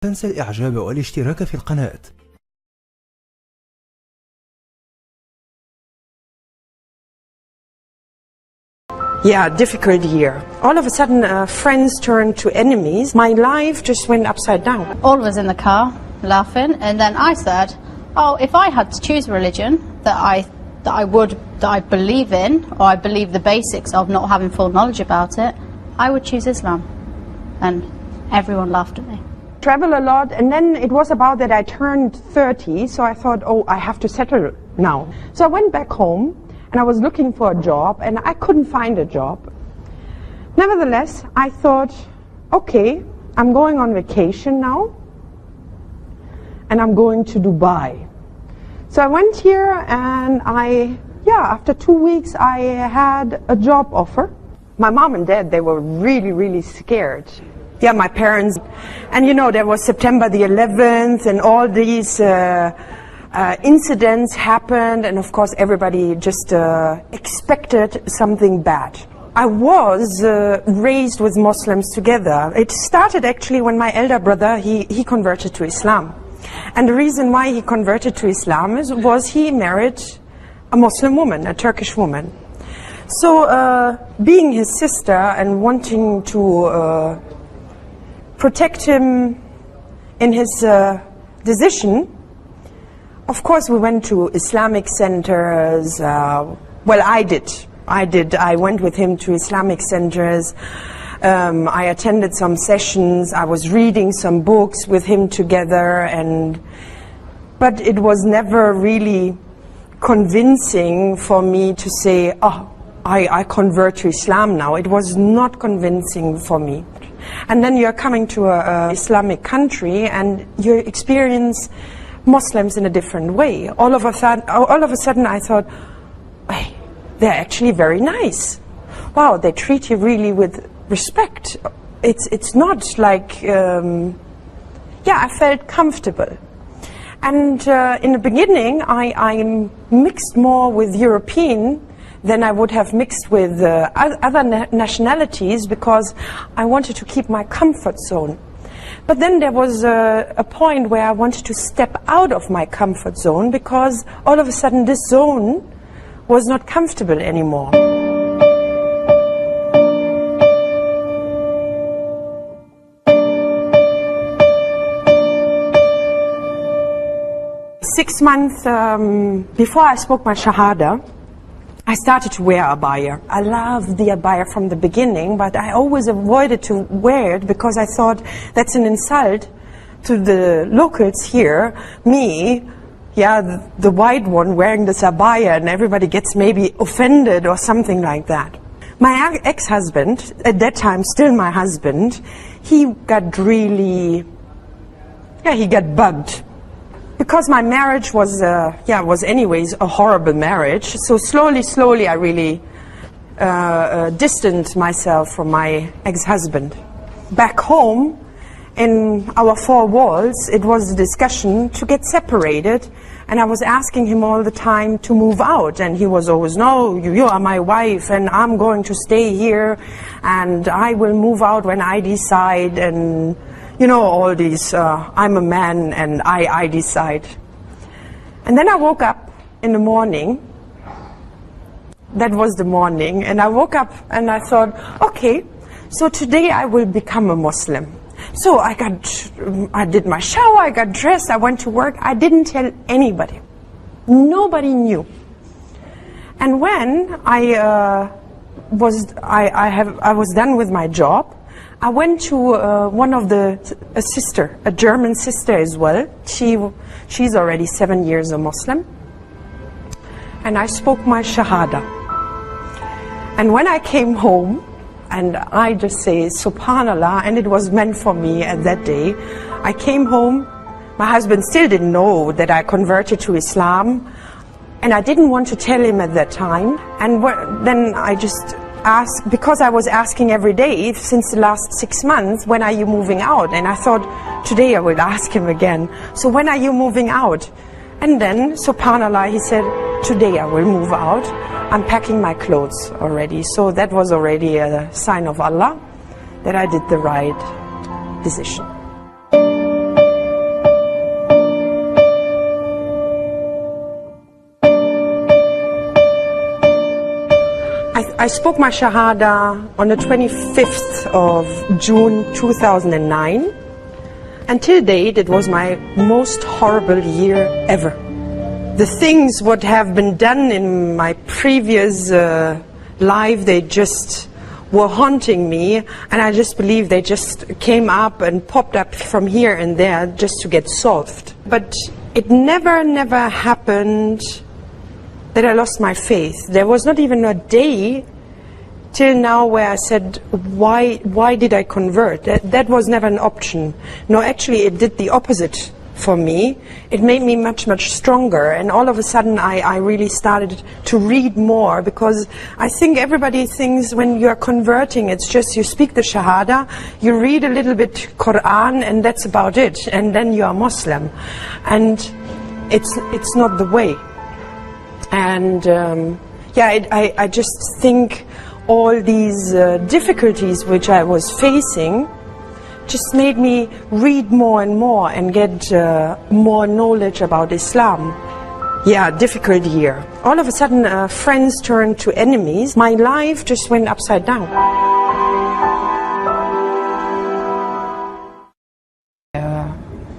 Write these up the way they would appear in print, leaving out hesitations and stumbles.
تنسى الإعجاب والاشتراك في القناة. Yeah, difficult year. All of a sudden, friends turned to enemies. My life just went upside down. All of us in the car laughing, and then I said, "Oh, if I had to choose a religion that I believe in, or I believe the basics of not having full knowledge about it, I would choose Islam." And everyone laughed at me. Travel a lot, and then it was about that I turned 30, so I thought, oh, I have to settle now. So I went back home, and I was looking for a job, and I couldn't find a job. Nevertheless, I thought, okay, I'm going on vacation now, and I'm going to Dubai. So I went here, and after 2 weeks, I had a job offer. My mom and dad, they were really, really scared. Yeah, my parents, and you know, there was September the 11th, and all these incidents happened, and of course everybody just expected something bad. I was raised with Muslims together. It started actually when my elder brother, he converted to Islam. And the reason why he converted to Islam was he married a Muslim woman, a Turkish woman. So being his sister and wanting to protect him in his decision, of course we went to Islamic centers. Well, I did. I went with him to Islamic centers. I attended some sessions. I was reading some books with him together, but it was never really convincing for me to say, oh, I convert to Islam now. It was not convincing for me. And then you're coming to an Islamic country and you experience Muslims in a different way. All of a sudden I thought, hey, they're actually very nice. Wow, they treat you really with respect. It's not like, I felt comfortable. And in the beginning, I mixed more with European than I would have mixed with other nationalities, because I wanted to keep my comfort zone. But then there was a point where I wanted to step out of my comfort zone, because all of a sudden this zone was not comfortable anymore. Six months before I spoke my Shahada, I started to wear abaya. I loved the abaya from the beginning, but I always avoided to wear it because I thought that's an insult to the locals here. Me, the white one wearing this abaya, and everybody gets maybe offended or something like that. My ex-husband, at that time still my husband, he got he got bugged. Because my marriage was anyways a horrible marriage, so slowly I really distanced myself from my ex-husband. Back home, in our four walls, it was a discussion to get separated, and I was asking him all the time to move out, and he was always, no, you are my wife, and I'm going to stay here, and I will move out when I decide, and you know, all these, I'm a man and I decide. And then I woke up in the morning. That was the morning. And I woke up and I thought, okay, so today I will become a Muslim. So I did my shower, I got dressed, I went to work. I didn't tell anybody. Nobody knew. And when I was done with my job, I went to a sister, a German sister as well. She's already 7 years a Muslim. And I spoke my Shahada. And when I came home, and I just say, Subhanallah, and it was meant for me at that day, I came home, my husband still didn't know that I converted to Islam, and I didn't want to tell him at that time. And then I just asked, because I was asking every day since the last 6 months, when are you moving out? And I thought, today I will ask him again. So when are you moving out? And then, subhanallah, he said, today I will move out. I'm packing my clothes already. So that was already a sign of Allah that I did the right decision. I spoke my Shahada on the 25th of June 2009. Until date, it was my most horrible year ever. The things what have been done in my previous life, they just were haunting me, and I just believe they just came up and popped up from here and there just to get solved. But it never happened that I lost my faith. There was not even a day till now where I said, why did I convert? That was never an option. No, actually it did the opposite for me. It made me much stronger, and all of a sudden I really started to read more, because I think everybody thinks when you are converting it's just you speak the Shahada, you read a little bit Quran, and that's about it, and then you are Muslim. And it's not the way. And I just think all these difficulties which I was facing just made me read more and more and get more knowledge about Islam. Yeah, difficult year. All of a sudden friends turned to enemies. My life just went upside down.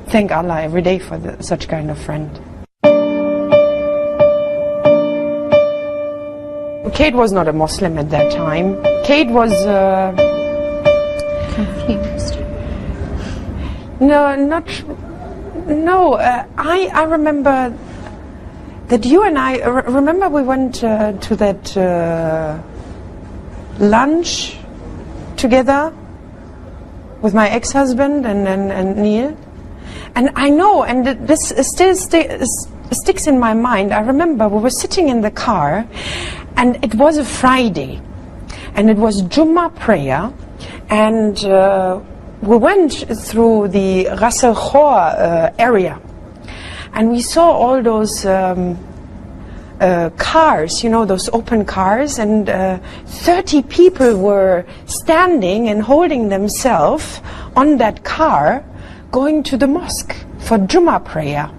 Thank Allah every day for such kind of friend. Kate was not a Muslim at that time. Kate was confused. I remember that you and I remember we went to that lunch together with my ex-husband and Neil, and I know, and this still sticks in my mind. I remember we were sitting in the car, and it was a Friday, and it was Jummah prayer, and we went through the Ras Al Khor area, and we saw all those cars, you know, those open cars, and 30 people were standing and holding themselves on that car going to the mosque for Jummah prayer.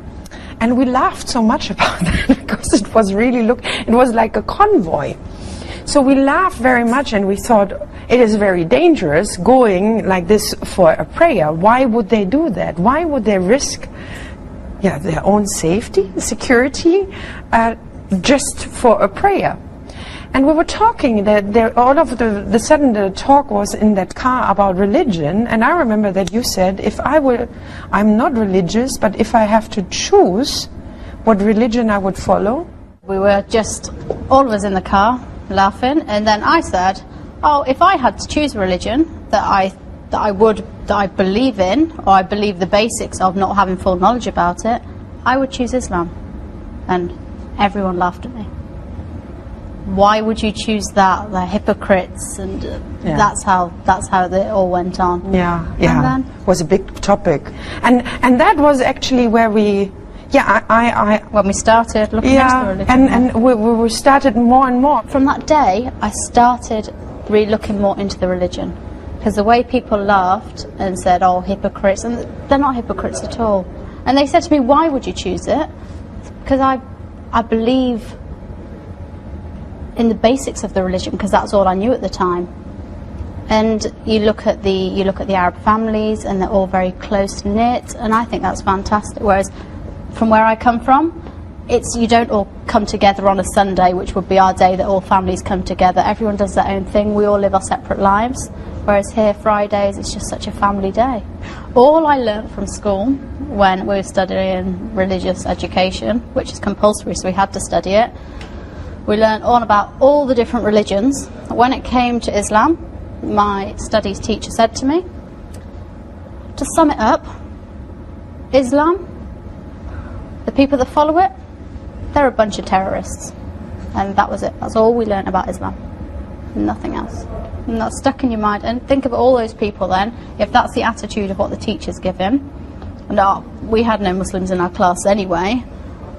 And we laughed so much about that because it was really it was like a convoy. So we laughed very much, and we thought it is very dangerous going like this for a prayer. Why would they do that? Why would they risk their own safety, security, just for a prayer? And we were talking that all of the sudden the talk was in that car about religion, and I remember that you said, I'm not religious, but if I have to choose what religion I would follow. We were just all of us in the car laughing, and then I said, oh, if I had to choose a religion that I believe in, or I believe the basics of, not having full knowledge about it, I would choose Islam. And everyone laughed at me. Why would you choose that? They're hypocrites, and that's how it all went on. Yeah. And then it was a big topic, and that was actually where we, when we started looking into the religion, and we started more and more. From that day, I started really looking more into the religion, because the way people laughed and said, "Oh, hypocrites," and they're not hypocrites at all. And they said to me, "Why would you choose it?" Because I believe in the basics of the religion, because that's all I knew at the time. And you look at the Arab families, and they're all very close knit, and I think that's fantastic. Whereas from where I come from, you don't all come together on a Sunday, which would be our day that all families come together. Everyone does their own thing. We all live our separate lives. Whereas here, Fridays, it's just such a family day. All I learnt from school when we were studying religious education, which is compulsory, so we had to study it, we learned all about all the different religions. When it came to Islam, my studies teacher said to me, to sum it up, Islam, the people that follow it, they're a bunch of terrorists. And that was it. That's all we learned about Islam. Nothing else. And that's stuck in your mind. And think of all those people then, if that's the attitude of what the teachers give him. And we had no Muslims in our class anyway.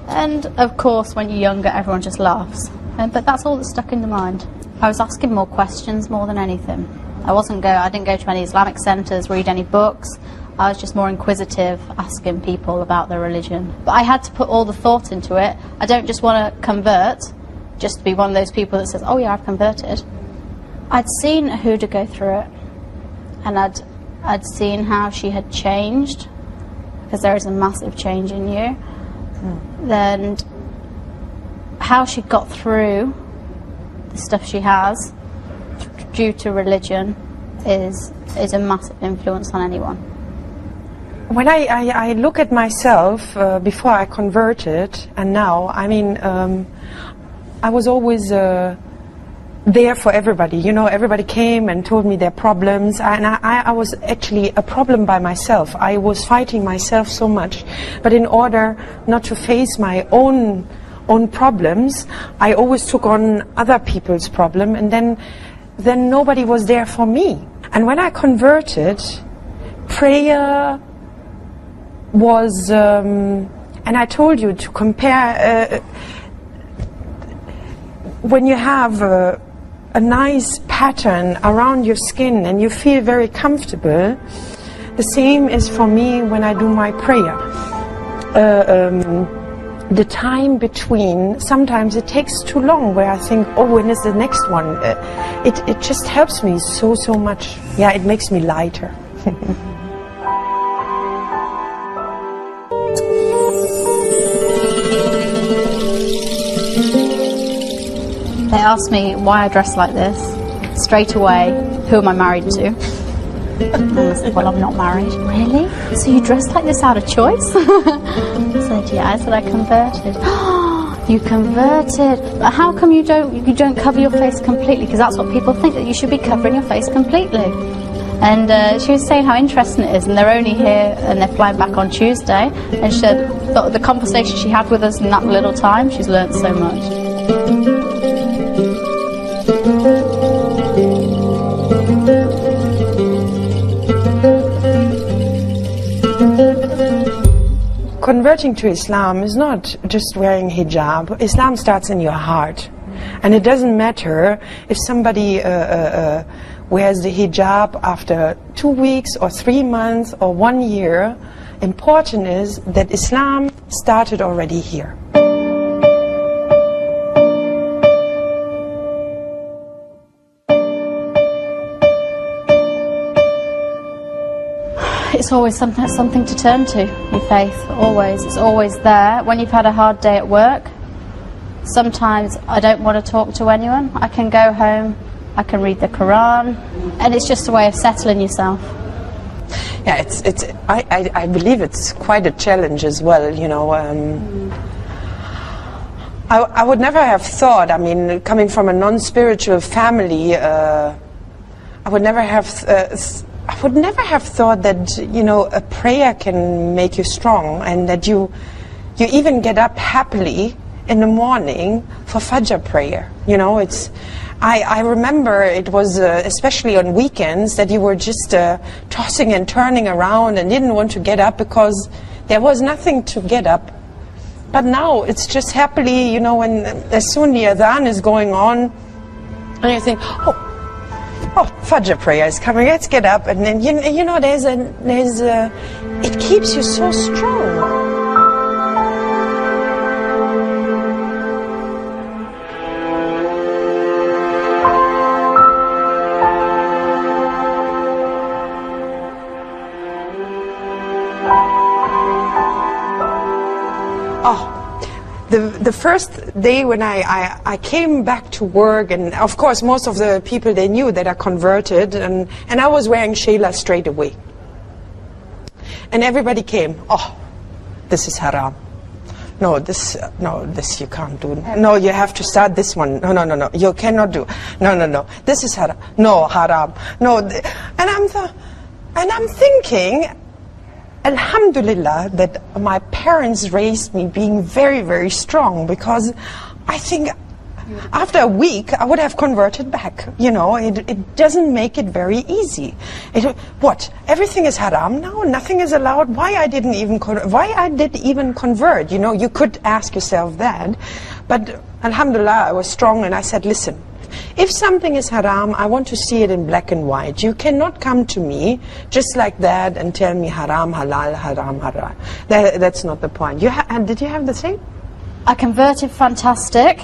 And of course, when you're younger, everyone just laughs. But that's all that's stuck in the mind. I was asking more questions more than anything. I didn't go to any Islamic centres, read any books. I was just more inquisitive, asking people about their religion. But I had to put all the thought into it. I don't just want to convert, just to be one of those people that says, oh yeah, I've converted. I'd seen Huda go through it, and I'd seen how she had changed, because there is a massive change in you. Then how she got through the stuff she has due to religion is a massive influence on anyone. When I look at myself before I converted and now, I mean, I was always there for everybody. You know, everybody came and told me their problems, and I was actually a problem by myself. I was fighting myself so much, but in order not to face my own problems, I always took on other people's problem, and then nobody was there for me. And when I converted, prayer was, and I told you to compare, when you have a nice pattern around your skin and you feel very comfortable, the same is for me when I do my prayer. The time between, sometimes it takes too long, where I think, oh, when is the next one? It just helps me so much. Yeah, it makes me lighter. They asked me why I dress like this. Straight away, who am I married to? And I said, well, I'm not married. Really? So you dress like this out of choice? I said, yeah. I said, I converted. You converted. But how come you don't cover your face completely? Because that's what people think, that you should be covering your face completely. And she was saying how interesting it is, and they're only here and they're flying back on Tuesday. And she said the conversation she had with us in that little time, she's learnt so much. Converting to Islam is not just wearing hijab. Islam starts in your heart. And it doesn't matter if somebody wears the hijab after 2 weeks or 3 months or 1 year. Important is that Islam started already here. It's always something to turn to, your faith, always. It's always there. When you've had a hard day at work, sometimes I don't want to talk to anyone. I can go home, I can read the Quran, and it's just a way of settling yourself. Yeah, I believe it's quite a challenge as well, you know. I would never have thought, I mean, coming from a non-spiritual family, I would never have thought that, you know, a prayer can make you strong, and that you even get up happily in the morning for Fajr prayer. You know, I remember it was especially on weekends that you were just tossing and turning around and didn't want to get up because there was nothing to get up. But now it's just happily, you know, when as soon the adhan is going on, and you think, oh, Fajr prayer is coming, let's get up. And then, you know, it keeps you so strong. The first day when I came back to work, and of course most of the people, they knew that I converted, and I was wearing shayla straight away. And everybody came, oh, this is haram. No, this you can't do. No, you have to start this one. No, you cannot do. No, this is haram. No, haram. No, and I'm thinking, Alhamdulillah, that my parents raised me being very, very strong, because I think after a week I would have converted back. You know, it doesn't make it very easy. What? Everything is haram now? Nothing is allowed? Why I did even convert? You know, you could ask yourself that. But Alhamdulillah, I was strong, and I said, listen, if something is haram, I want to see it in black and white. You cannot come to me just like that and tell me haram, halal, haram, halal. That's not the point. Did you have the same? I converted fantastic,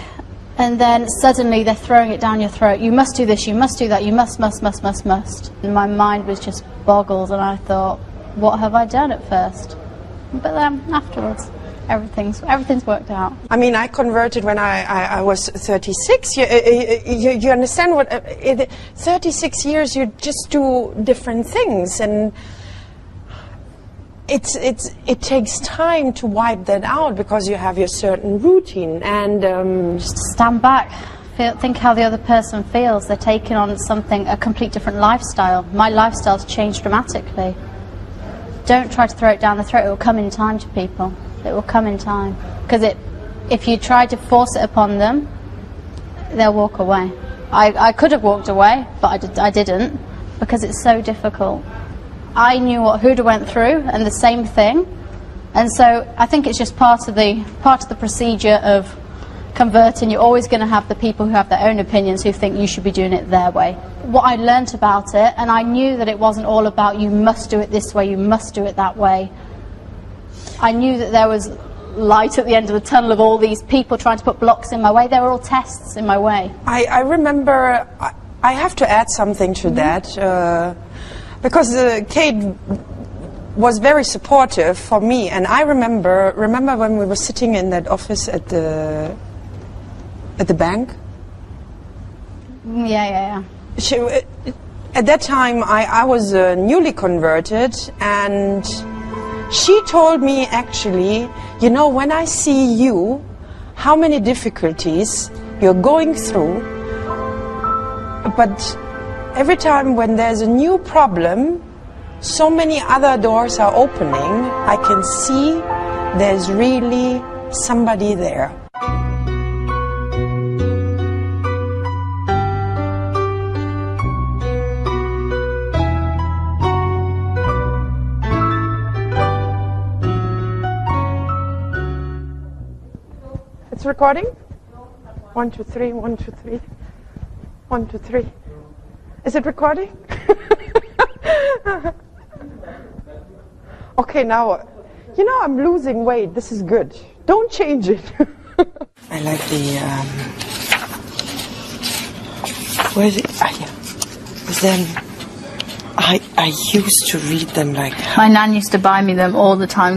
And then suddenly they're throwing it down your throat. You must do this, you must do that, you must. And my mind was just boggled, and I thought, what have I done at first? But then afterwards, everything's worked out. I mean, I converted when I was 36. You understand what? 36 years, you just do different things, and it takes time to wipe that out because you have your certain routine and just stand back, think how the other person feels. They're taking on a complete different lifestyle. My lifestyle's changed dramatically. Don't try to throw it down the throat. It will come in time to people. It will come in time. Because if you try to force it upon them, they'll walk away. I could have walked away, but I didn't, because it's so difficult. I knew what Huda went through, and the same thing, and so I think it's just part of the procedure of converting. You're always going to have the people who have their own opinions, who think you should be doing it their way. What I learnt about it, and I knew that it wasn't all about you must do it this way, you must do it that way. I knew that there was light at the end of the tunnel of all these people trying to put blocks in my way. They were all tests in my way. I remember, I have to add something to that. Because Kate was very supportive for me, and I remember when we were sitting in that office at the bank. Yeah. At that time, I was newly converted, and she told me, actually, you know, when I see you, how many difficulties you're going through, but every time when there's a new problem, so many other doors are opening. I can see there's really somebody there. It's recording? 1, 2, 3, 1, 2, 3. 1, 2, 3. Is it recording? Okay, now, you know, I'm losing weight. This is good. Don't change it. I like the, where is it? Then I used to read them like... My nan used to buy me them all the time.